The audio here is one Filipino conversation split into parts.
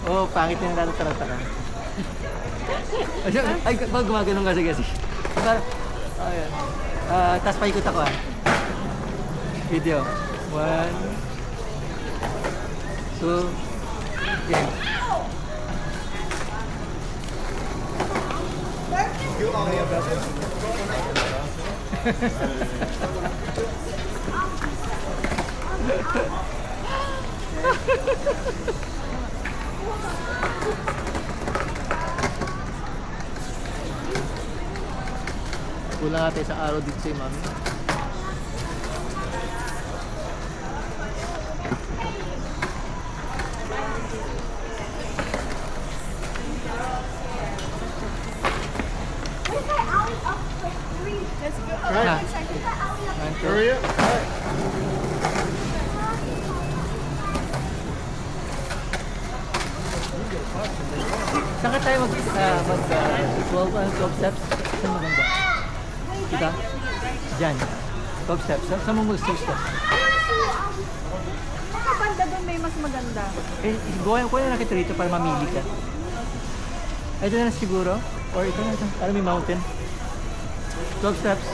Oo, pangit na natataranta ka. Ay, gumagano'n kasi kasi. Ayan. Tapos paikot ako Video. 1, 2, game. Kulang natin sa araw dito si Mami. Let's go. Right. Hurry up. Saan ka tayo mag 12 steps? Saan maganda? Kita? Diyan. 12 steps. Saan mo mag-12 steps? Banda doon may mas maganda. Eh, kuha na kita rito para mamili ka. Ay, ito na siguro? Or ito na, para may mountain. 12 steps.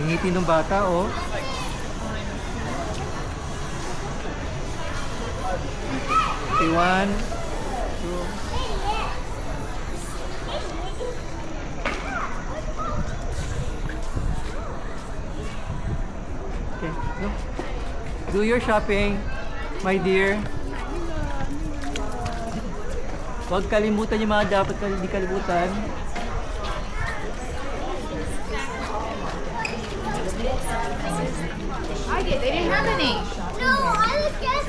Yung ngiti ng bata, oh. Okay, 1, 2. Okay, go. Do your shopping, my dear. Huwag kalimutan yung mga dapat hindi kalimutan. I did. They didn't have any. No, I guess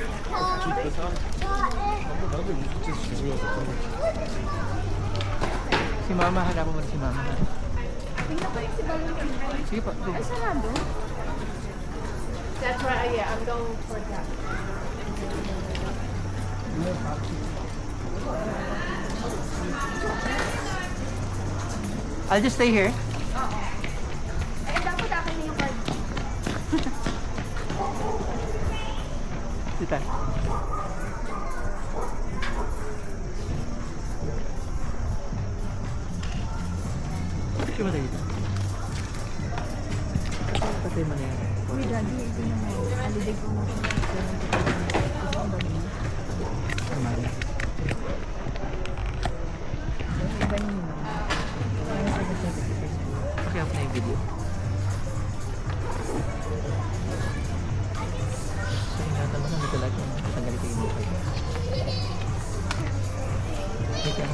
Si Mama, hanapan mo na si Mama. Tingnan ko yung si Valentine. Sige pa, go. Ay, sarado. That's right. Yeah, I'm going for that. I'll just stay here. Eh, dapat akin na yung card. Dito. Picture mo tayo dito. Patay mo na yan. Uy, daddy, ito na mo. Holiday promotion. Kasi ang dami. Tama rin. Iba niyo na. Paki-off na yung video. So, ingatan mo na dito lahat yung tanggalin ko yung mukha. Wait lang.